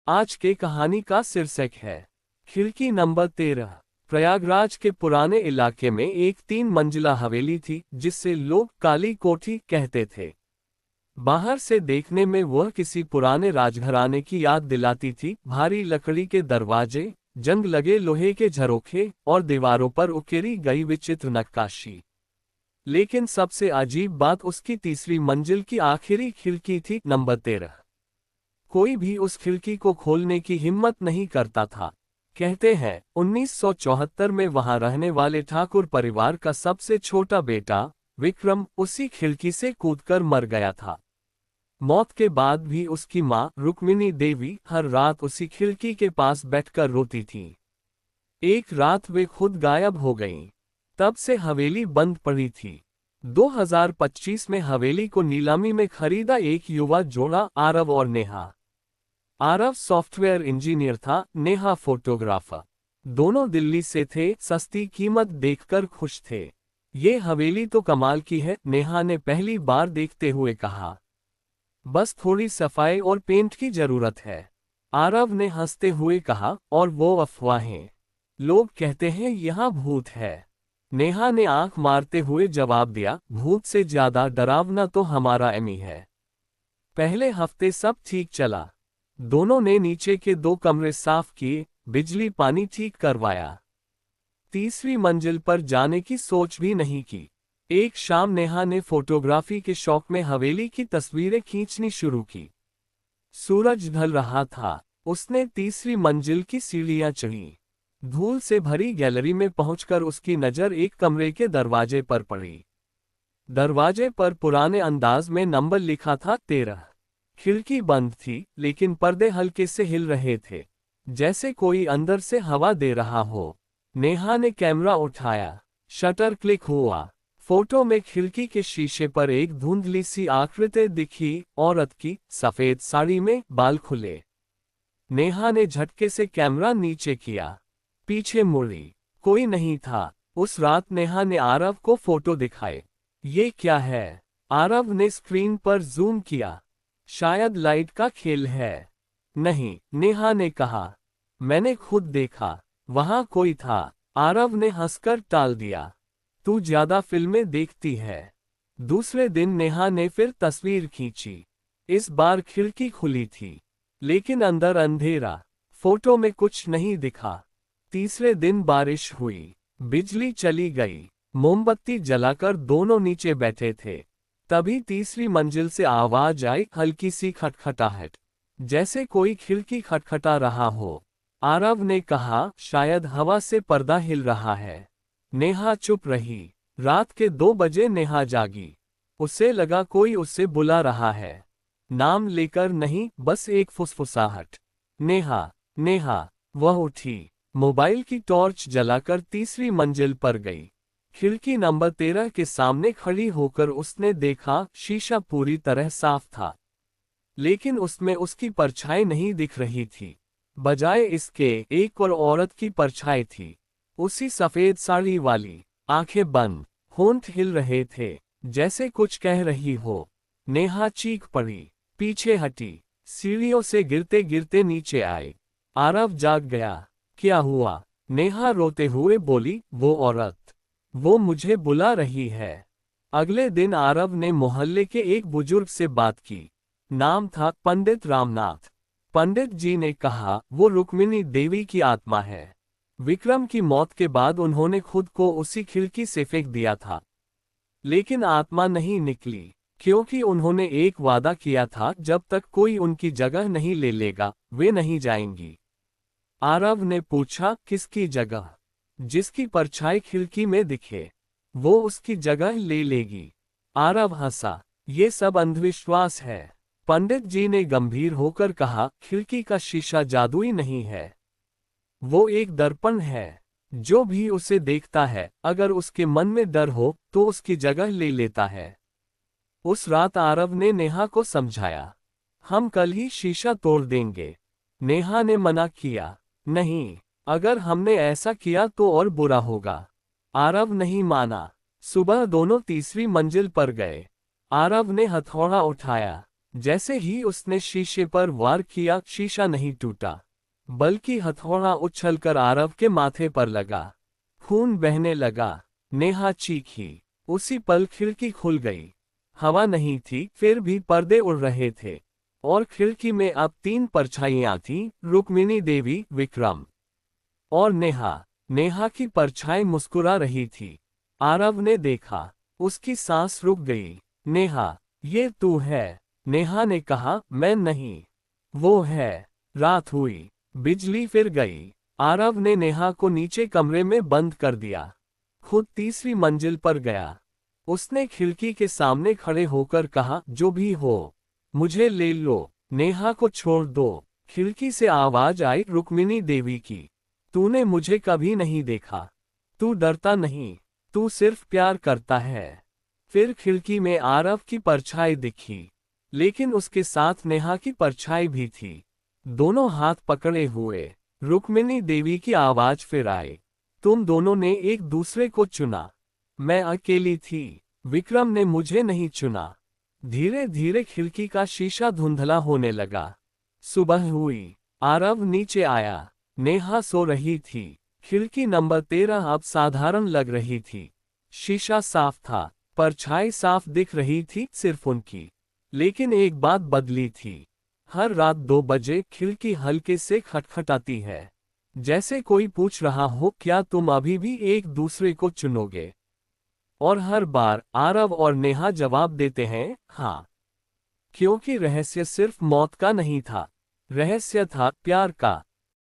आज के कहानी का शीर्षक है खिड़की नंबर 13। प्रयागराज के पुराने इलाके में एक 3 मंजिला हवेली थी जिसे लोग काली कोठी कहते थे। बाहर से देखने में वह किसी पुराने राजघराने की याद दिलाती थी। भारी लकड़ी के दरवाजे, जंग लगे लोहे के झरोखे और दीवारों पर उकेरी गई विचित्र नक्काशी। लेकिन सबसे अजीब बात उसकी तीसरी मंजिल की आखिरी खिड़की थी, नंबर 13। कोई भी उस खिड़की को खोलने की हिम्मत नहीं करता था। कहते हैं 1974 में वहां रहने वाले ठाकुर परिवार का सबसे छोटा बेटा विक्रम उसी खिड़की से कूदकर मर गया था। मौत के बाद भी उसकी मां रुक्मिणी देवी हर रात उसी खिड़की के पास बैठकर रोती थी। एक रात वे खुद गायब हो गईं। तब से हवेली बंद पड़ी थी। 2025 में हवेली को नीलामी में खरीदा एक युवा जोड़ा, आरव और नेहा। आरव सॉफ्टवेयर इंजीनियर था, नेहा फोटोग्राफर। दोनों दिल्ली से थे, सस्ती कीमत देखकर खुश थे। ये हवेली तो कमाल की है, नेहा ने पहली बार देखते हुए कहा। बस थोड़ी सफाई और पेंट की जरूरत है, आरव ने हंसते हुए कहा। और वो अफवाहें, लोग कहते हैं यहाँ भूत है, नेहा ने आंख मारते हुए जवाब दिया। भूत से ज्यादा डरावना तो हमारा एमी है। पहले हफ्ते सब ठीक चला। दोनों ने नीचे के 2 कमरे साफ किए, बिजली पानी ठीक करवाया। तीसरी मंजिल पर जाने की सोच भी नहीं की। एक शाम नेहा ने फोटोग्राफी के शौक में हवेली की तस्वीरें खींचनी शुरू की। सूरज ढल रहा था। उसने तीसरी मंजिल की सीढ़ियां चढ़ी। धूल से भरी गैलरी में पहुंचकर उसकी नजर एक कमरे के दरवाजे पर पड़ी। दरवाजे पर पुराने अंदाज में नंबर लिखा था, 13। खिड़की बंद थी, लेकिन पर्दे हल्के से हिल रहे थे, जैसे कोई अंदर से हवा दे रहा हो। नेहा ने कैमरा उठाया, शटर क्लिक हुआ। फोटो में खिड़की के शीशे पर एक धुंधली सी आकृति दिखी, औरत की, सफेद साड़ी में, बाल खुले। नेहा ने झटके से कैमरा नीचे किया, पीछे मुड़ी। कोई नहीं था। उस रात नेहा ने आरव को फोटो दिखाए। ये क्या है? आरव ने स्क्रीन पर जूम किया। शायद लाइट का खेल है। नहीं, नेहा ने कहा, मैंने खुद देखा, वहां कोई था। आरव ने हंसकर टाल दिया। तू ज्यादा फिल्में देखती है। दूसरे दिन नेहा ने फिर तस्वीर खींची। इस बार खिड़की खुली थी, लेकिन अंदर अंधेरा। फोटो में कुछ नहीं दिखा। तीसरे दिन बारिश हुई, बिजली चली गई। मोमबत्ती जलाकर दोनों नीचे बैठे थे। तभी तीसरी मंजिल से आवाज आई, हल्की सी खटखटाहट, जैसे कोई खिड़की खटखटा रहा हो। आरव ने कहा, शायद हवा से पर्दा हिल रहा है। नेहा चुप रही। रात के 2 बजे नेहा जागी। उसे लगा कोई उसे बुला रहा है, नाम लेकर नहीं, बस एक फुसफुसाहट, नेहा, नेहा। वह उठी, मोबाइल की टॉर्च जलाकर तीसरी मंजिल पर गई। खिड़की नंबर 13 के सामने खड़ी होकर उसने देखा, शीशा पूरी तरह साफ था, लेकिन उसमें उसकी परछाई नहीं दिख रही थी। बजाय इसके एक और औरत की परछाई थी, उसी सफेद साड़ी वाली। आंखें बंद, होंठ हिल रहे थे, जैसे कुछ कह रही हो। नेहा चीख पड़ी, पीछे हटी, सीढ़ियों से गिरते गिरते नीचे आई। आरव जाग गया। क्या हुआ? नेहा रोते हुए बोली, वो औरत, वो मुझे बुला रही है। अगले दिन आरव ने मोहल्ले के एक बुजुर्ग से बात की। नाम था पंडित रामनाथ। पंडित जी ने कहा, वो रुक्मिणी देवी की आत्मा है। विक्रम की मौत के बाद उन्होंने खुद को उसी खिड़की से फेंक दिया था, लेकिन आत्मा नहीं निकली, क्योंकि उन्होंने एक वादा किया था, जब तक कोई उनकी जगह नहीं ले लेगा, वे नहीं जाएंगी। आरव ने पूछा, किसकी जगह? जिसकी परछाई खिड़की में दिखे, वो उसकी जगह ले लेगी। आरव हंसा, ये सब अंधविश्वास है। पंडित जी ने गंभीर होकर कहा, खिड़की का शीशा जादुई नहीं है, वो एक दर्पण है। जो भी उसे देखता है, अगर उसके मन में डर हो तो उसकी जगह ले लेता है। उस रात आरव ने नेहा को समझाया, हम कल ही शीशा तोड़ देंगे। नेहा ने मना किया, नहीं, अगर हमने ऐसा किया तो और बुरा होगा। आरव नहीं माना। सुबह दोनों तीसरी मंजिल पर गए। आरव ने हथौड़ा उठाया, जैसे ही उसने शीशे पर वार किया, शीशा नहीं टूटा, बल्कि हथौड़ा उछलकर आरव के माथे पर लगा। खून बहने लगा। नेहा चीखी। उसी पल खिड़की खुल गई। हवा नहीं थी, फिर भी पर्दे उड़ रहे थे, और खिड़की में अब 3 परछाइयां थीं, रुक्मिणी देवी, विक्रम और नेहा। नेहा की परछाई मुस्कुरा रही थी। आरव ने देखा। उसकी सांस रुक गई। नेहा, ये तू है? नेहा ने कहा, मैं नहीं। वो है। रात हुई। बिजली फिर गई। आरव ने नेहा को नीचे कमरे में बंद कर दिया। खुद तीसरी मंजिल पर गया। उसने खिड़की के सामने खड़े होकर कहा, जो भी हो, मुझे ले लो, नेहा को छोड़ दो। खिड़की से आवाज आई, रुक्मिणी देवी की। तूने मुझे कभी नहीं देखा। तू डरता नहीं, तू सिर्फ प्यार करता है। फिर खिड़की में आरव की परछाई दिखी, लेकिन उसके साथ नेहा की परछाई भी थी, दोनों हाथ पकड़े हुए। रुक्मिणी देवी की आवाज फिर आई, तुम दोनों ने एक दूसरे को चुना, मैं अकेली थी। विक्रम ने मुझे नहीं चुना। धीरे धीरे खिड़की का शीशा धुंधला होने लगा। सुबह हुई। आरव नीचे आया। नेहा सो रही थी। खिड़की नंबर 13 अब साधारण लग रही थी। शीशा साफ था, परछाई साफ दिख रही थी, सिर्फ उनकी। लेकिन एक बात बदली थी। हर रात 2 बजे खिड़की हल्के से खटखटाती है, जैसे कोई पूछ रहा हो, क्या तुम अभी भी एक दूसरे को चुनोगे? और हर बार आरव और नेहा जवाब देते हैं, हाँ। क्योंकि रहस्य सिर्फ मौत का नहीं था, रहस्य था प्यार का।